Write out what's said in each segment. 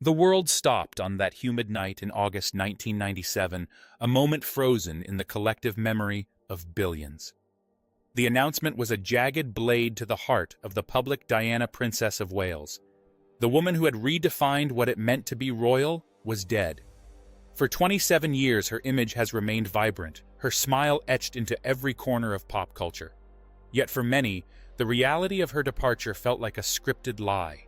The world stopped on that humid night in August 1997, a moment frozen in the collective memory of billions. The announcement was a jagged blade to the heart of the public Diana, Princess of Wales. The woman who had redefined what it meant to be royal was dead. For 27 years, her image has remained vibrant, her smile etched into every corner of pop culture. Yet for many, the reality of her departure felt like a scripted lie.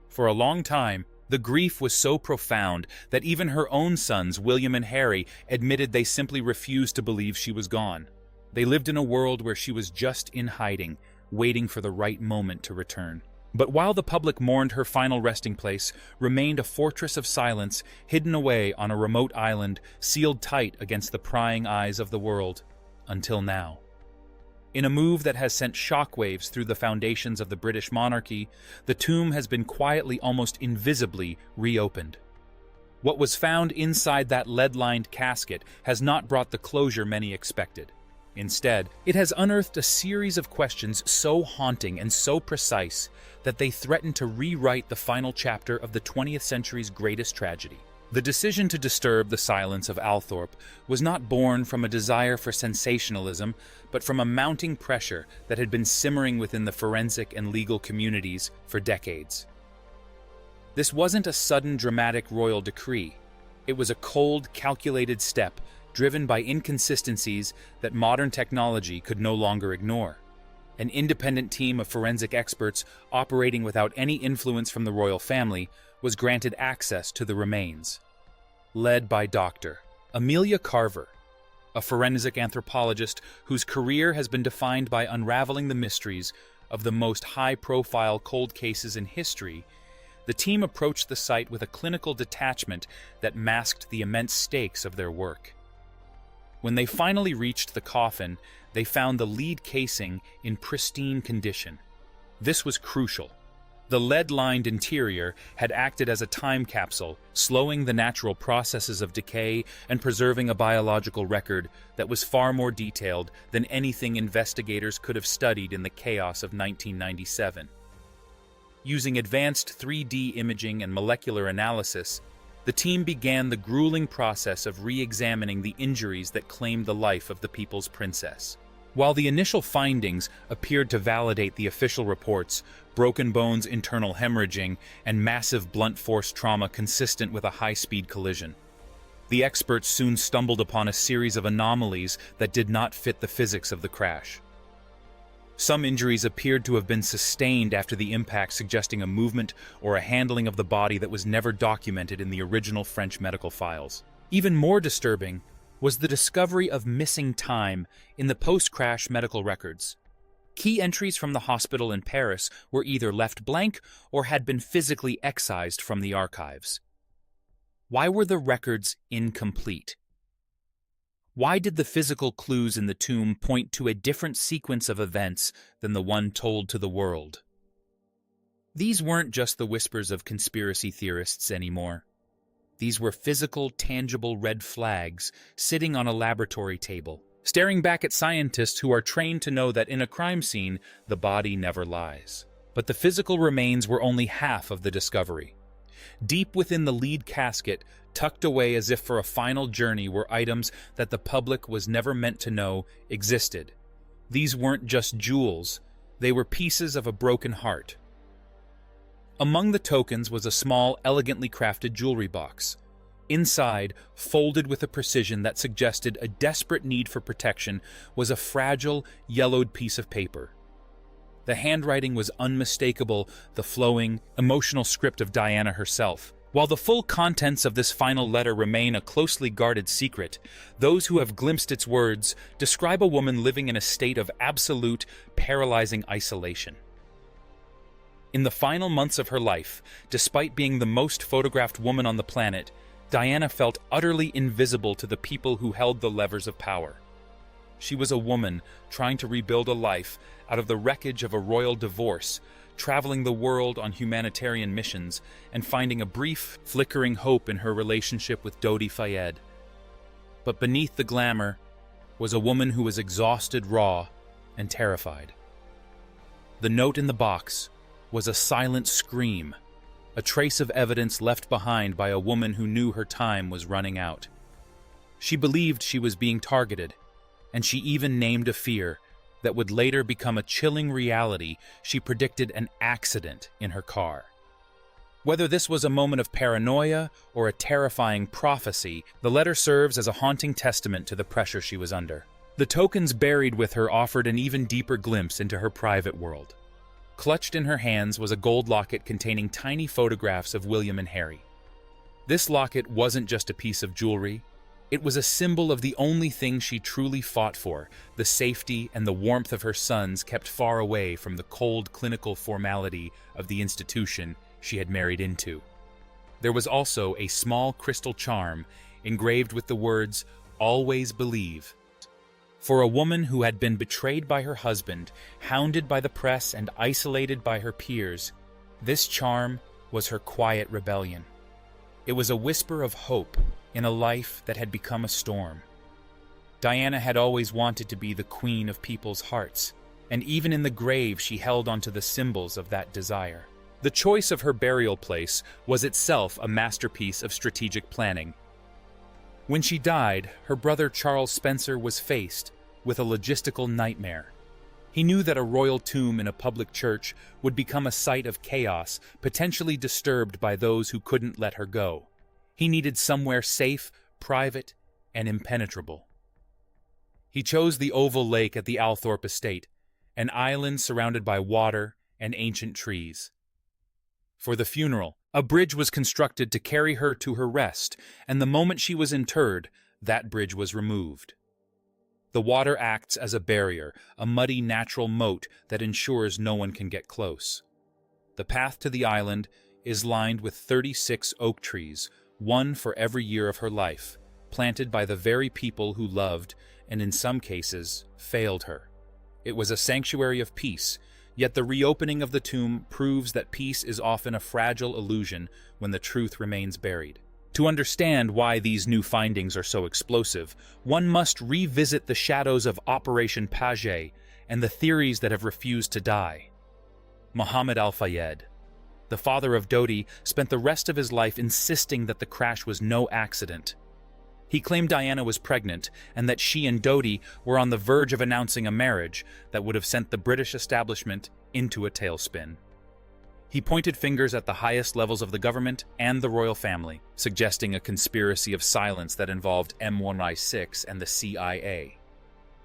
For a long time, the grief was so profound that even her own sons, William and Harry, admitted they simply refused to believe she was gone. They lived in a world where she was just in hiding, waiting for the right moment to return. But while the public mourned, her final resting place remained a fortress of silence, hidden away on a remote island, sealed tight against the prying eyes of the world, until now. In a move that has sent shockwaves through the foundations of the British monarchy, the tomb has been quietly, almost invisibly, reopened. What was found inside that lead-lined casket has not brought the closure many expected. Instead, it has unearthed a series of questions so haunting and so precise that they threaten to rewrite the final chapter of the 20th century's greatest tragedy. The decision to disturb the silence of Althorpe was not born from a desire for sensationalism, but from a mounting pressure that had been simmering within the forensic and legal communities for decades. This wasn't a sudden dramatic royal decree. It was a cold, calculated step driven by inconsistencies that modern technology could no longer ignore. An independent team of forensic experts operating without any influence from the royal family was granted access to the remains. Led by Dr. Amelia Carver, a forensic anthropologist whose career has been defined by unraveling the mysteries of the most high-profile cold cases in history, the team approached the site with a clinical detachment that masked the immense stakes of their work. When they finally reached the coffin, they found the lead casing in pristine condition. This was crucial. The lead-lined interior had acted as a time capsule, slowing the natural processes of decay and preserving a biological record that was far more detailed than anything investigators could have studied in the chaos of 1997. Using advanced 3D imaging and molecular analysis, the team began the grueling process of re-examining the injuries that claimed the life of the people's princess. While the initial findings appeared to validate the official reports, broken bones, internal hemorrhaging, and massive blunt force trauma consistent with a high-speed collision, the experts soon stumbled upon a series of anomalies that did not fit the physics of the crash. Some injuries appeared to have been sustained after the impact, suggesting a movement or a handling of the body that was never documented in the original French medical files. Even more disturbing was the discovery of missing time in the post-crash medical records. Key entries from the hospital in Paris were either left blank or had been physically excised from the archives. Why were the records incomplete? Why did the physical clues in the tomb point to a different sequence of events than the one told to the world? These weren't just the whispers of conspiracy theorists anymore. These were physical, tangible red flags sitting on a laboratory table, staring back at scientists who are trained to know that in a crime scene, the body never lies. But the physical remains were only half of the discovery. Deep within the lead casket, tucked away as if for a final journey, were items that the public was never meant to know existed. These weren't just jewels, they were pieces of a broken heart. Among the tokens was a small, elegantly crafted jewelry box. Inside, folded with a precision that suggested a desperate need for protection, was a fragile, yellowed piece of paper. The handwriting was unmistakable, the flowing, emotional script of Diana herself. While the full contents of this final letter remain a closely guarded secret, those who have glimpsed its words describe a woman living in a state of absolute, paralyzing isolation. In the final months of her life, despite being the most photographed woman on the planet, Diana felt utterly invisible to the people who held the levers of power. She was a woman trying to rebuild a life out of the wreckage of a royal divorce, traveling the world on humanitarian missions, and finding a brief, flickering hope in her relationship with Dodi Fayed. But beneath the glamour was a woman who was exhausted, raw, and terrified. The note in the box was a silent scream, a trace of evidence left behind by a woman who knew her time was running out. She believed she was being targeted, and she even named a fear that would later become a chilling reality. She predicted an accident in her car. Whether this was a moment of paranoia or a terrifying prophecy, the letter serves as a haunting testament to the pressure she was under. The tokens buried with her offered an even deeper glimpse into her private world. Clutched in her hands was a gold locket containing tiny photographs of William and Harry. This locket wasn't just a piece of jewelry. It was a symbol of the only thing she truly fought for, the safety and the warmth of her sons kept far away from the cold clinical formality of the institution she had married into. There was also a small crystal charm engraved with the words, "Always believe." For a woman who had been betrayed by her husband, hounded by the press, and isolated by her peers, this charm was her quiet rebellion. It was a whisper of hope in a life that had become a storm. Diana had always wanted to be the queen of people's hearts, and even in the grave she held onto the symbols of that desire. The choice of her burial place was itself a masterpiece of strategic planning. When she died, her brother Charles Spencer was faced with a logistical nightmare. He knew that a royal tomb in a public church would become a site of chaos, potentially disturbed by those who couldn't let her go. He needed somewhere safe, private, and impenetrable. He chose the oval lake at the Althorpe estate, an island surrounded by water and ancient trees. For the funeral, a bridge was constructed to carry her to her rest, and the moment she was interred, that bridge was removed. The water acts as a barrier, a muddy natural moat that ensures no one can get close. The path to the island is lined with 36 oak trees, one for every year of her life, planted by the very people who loved and in some cases failed her. It was a sanctuary of peace, yet the reopening of the tomb proves that peace is often a fragile illusion when the truth remains buried. To understand why these new findings are so explosive, one must revisit the shadows of Operation Paget and the theories that have refused to die. Mohammed Al-Fayed, the father of Dodi, spent the rest of his life insisting that the crash was no accident. He claimed Diana was pregnant and that she and Dodi were on the verge of announcing a marriage that would have sent the British establishment into a tailspin. He pointed fingers at the highest levels of the government and the royal family, suggesting a conspiracy of silence that involved M1I6 and the CIA.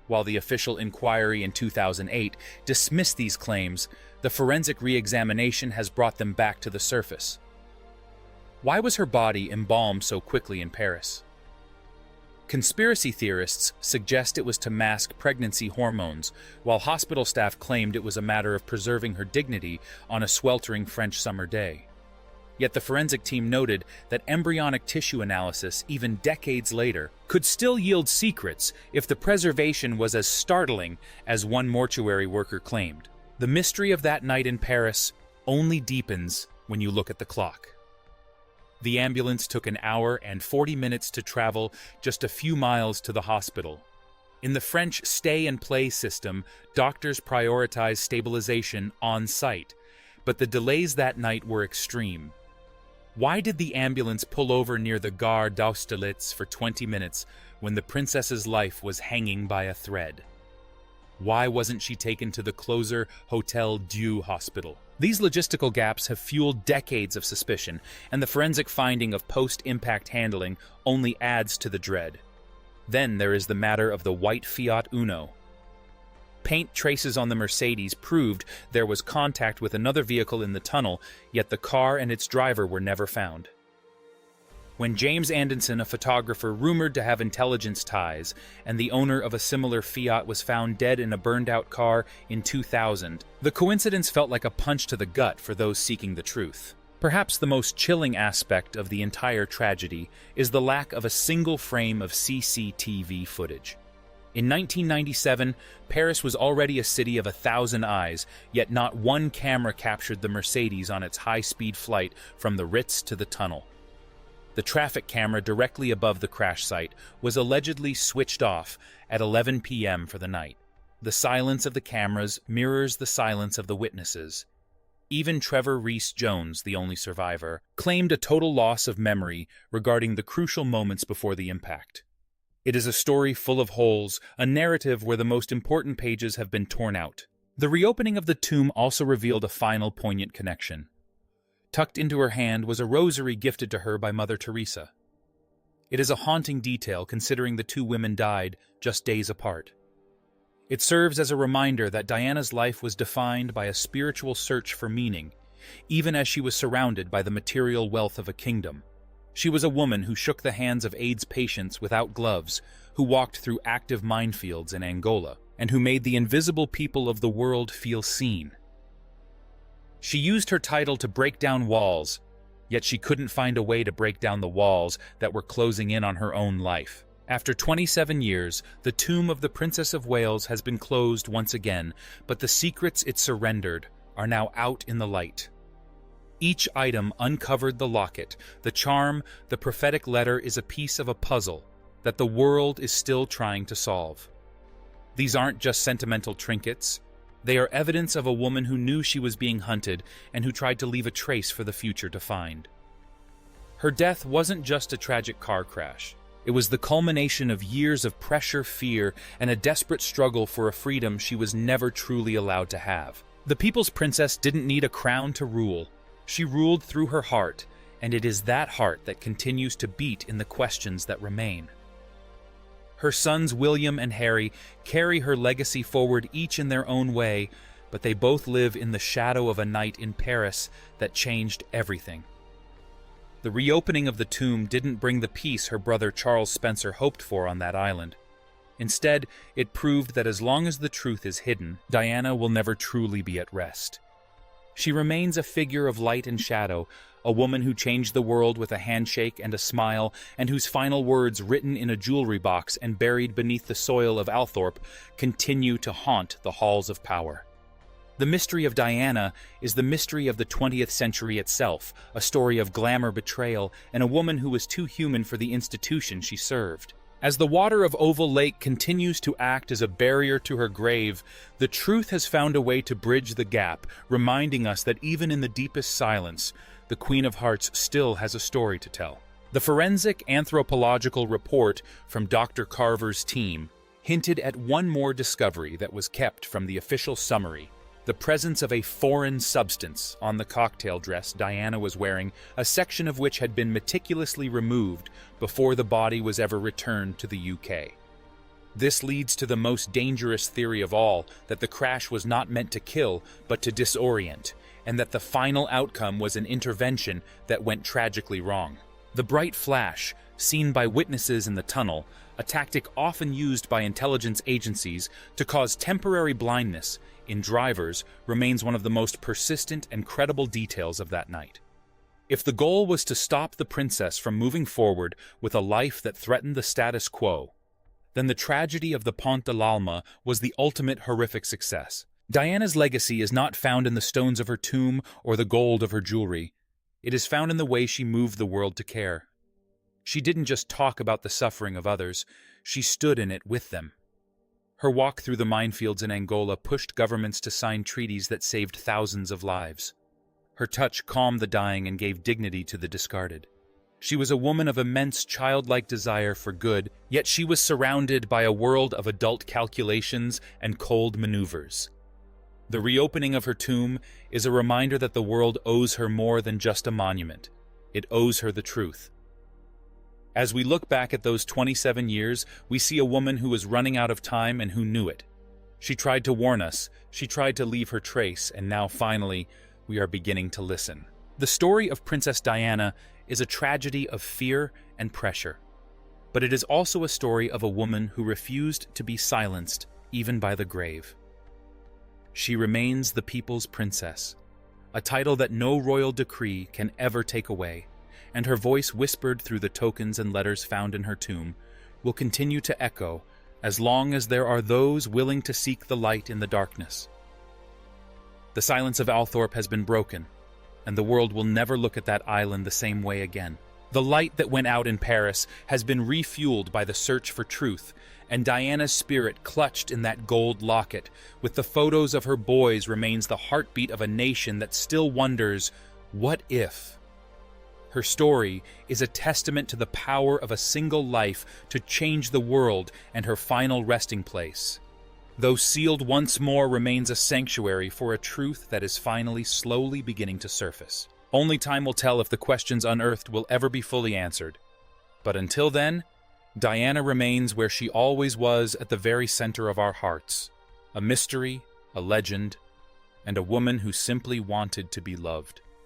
While the official inquiry in 2008 dismissed these claims, the forensic re-examination has brought them back to the surface. Why was her body embalmed so quickly in Paris? Conspiracy theorists suggest it was to mask pregnancy hormones, while hospital staff claimed it was a matter of preserving her dignity on a sweltering French summer day. Yet the forensic team noted that embryonic tissue analysis, even decades later, could still yield secrets if the preservation was as startling as one mortuary worker claimed. The mystery of that night in Paris only deepens when you look at the clock. The ambulance took an hour and 40 minutes to travel just a few miles to the hospital. In the French stay-and-play system, doctors prioritize stabilization on site, but the delays that night were extreme. Why did the ambulance pull over near the Gare d'Austerlitz for 20 minutes when the princess's life was hanging by a thread? Why wasn't she taken to the closer Hotel Dieu hospital? These logistical gaps have fueled decades of suspicion, and the forensic finding of post-impact handling only adds to the dread. Then there is the matter of the white Fiat Uno. Paint traces on the Mercedes proved there was contact with another vehicle in the tunnel, yet the car and its driver were never found. When James Anderson, a photographer rumored to have intelligence ties, and the owner of a similar Fiat was found dead in a burned-out car in 2000, the coincidence felt like a punch to the gut for those seeking the truth. Perhaps the most chilling aspect of the entire tragedy is the lack of a single frame of CCTV footage. In 1997, Paris was already a city of 1,000 eyes, yet not one camera captured the Mercedes on its high-speed flight from the Ritz to the tunnel. The traffic camera directly above the crash site was allegedly switched off at 11 p.m. for the night. The silence of the cameras mirrors the silence of the witnesses. Even Trevor Rees-Jones, the only survivor, claimed a total loss of memory regarding the crucial moments before the impact. It is a story full of holes, a narrative where the most important pages have been torn out. The reopening of the tomb also revealed a final poignant connection. Tucked into her hand was a rosary gifted to her by Mother Teresa. It is a haunting detail considering the two women died just days apart. It serves as a reminder that Diana's life was defined by a spiritual search for meaning, even as she was surrounded by the material wealth of a kingdom. She was a woman who shook the hands of AIDS patients without gloves, who walked through active minefields in Angola, and who made the invisible people of the world feel seen. She used her title to break down walls, yet she couldn't find a way to break down the walls that were closing in on her own life. After 27 years, the tomb of the Princess of Wales has been closed once again, but the secrets it surrendered are now out in the light. Each item uncovered the locket, the charm, the prophetic letter is a piece of a puzzle that the world is still trying to solve. These aren't just sentimental trinkets. They are evidence of a woman who knew she was being hunted and who tried to leave a trace for the future to find. Her death wasn't just a tragic car crash. It was the culmination of years of pressure, fear, and a desperate struggle for a freedom she was never truly allowed to have. The People's Princess didn't need a crown to rule. She ruled through her heart, and it is that heart that continues to beat in the questions that remain. Her sons William and Harry carry her legacy forward each in their own way, but they both live in the shadow of a night in Paris that changed everything. The reopening of the tomb didn't bring the peace her brother Charles Spencer hoped for on that island. Instead, it proved that as long as the truth is hidden, Diana will never truly be at rest. She remains a figure of light and shadow, a woman who changed the world with a handshake and a smile, and whose final words, written in a jewelry box and buried beneath the soil of Althorpe, continue to haunt the halls of power. The mystery of Diana is the mystery of the 20th century itself, a story of glamour betrayal and a woman who was too human for the institution she served. As the water of Oval Lake continues to act as a barrier to her grave, the truth has found a way to bridge the gap, reminding us that even in the deepest silence, the Queen of Hearts still has a story to tell. The forensic anthropological report from Dr. Carver's team hinted at one more discovery that was kept from the official summary: the presence of a foreign substance on the cocktail dress Diana was wearing, a section of which had been meticulously removed before the body was ever returned to the UK. This leads to the most dangerous theory of all, that the crash was not meant to kill, but to disorient, and that the final outcome was an intervention that went tragically wrong. The bright flash, seen by witnesses in the tunnel, a tactic often used by intelligence agencies to cause temporary blindness in drivers, remains one of the most persistent and credible details of that night. If the goal was to stop the princess from moving forward with a life that threatened the status quo, then the tragedy of the Pont de l'Alma was the ultimate horrific success. Diana's legacy is not found in the stones of her tomb or the gold of her jewelry. It is found in the way she moved the world to care. She didn't just talk about the suffering of others, she stood in it with them. Her walk through the minefields in Angola pushed governments to sign treaties that saved thousands of lives. Her touch calmed the dying and gave dignity to the discarded. She was a woman of immense childlike desire for good, yet she was surrounded by a world of adult calculations and cold maneuvers. The reopening of her tomb is a reminder that the world owes her more than just a monument. It owes her the truth. As we look back at those 27 years, we see a woman who was running out of time and who knew it. She tried to warn us, she tried to leave her trace, and now finally, we are beginning to listen. The story of Princess Diana is a tragedy of fear and pressure. But it is also a story of a woman who refused to be silenced, even by the grave. She remains the people's princess, a title that no royal decree can ever take away, and her voice, whispered through the tokens and letters found in her tomb, will continue to echo as long as there are those willing to seek the light in the darkness. The silence of Althorpe has been broken, and the world will never look at that island the same way again. The light that went out in Paris has been refueled by the search for truth, and Diana's spirit clutched in that gold locket, with the photos of her boys, remains the heartbeat of a nation that still wonders, what if? Her story is a testament to the power of a single life to change the world, and her final resting place, though sealed once more, remains a sanctuary for a truth that is finally slowly beginning to surface. Only time will tell if the questions unearthed will ever be fully answered. But until then, Diana remains where she always was, at the very center of our hearts. A mystery, a legend, and a woman who simply wanted to be loved.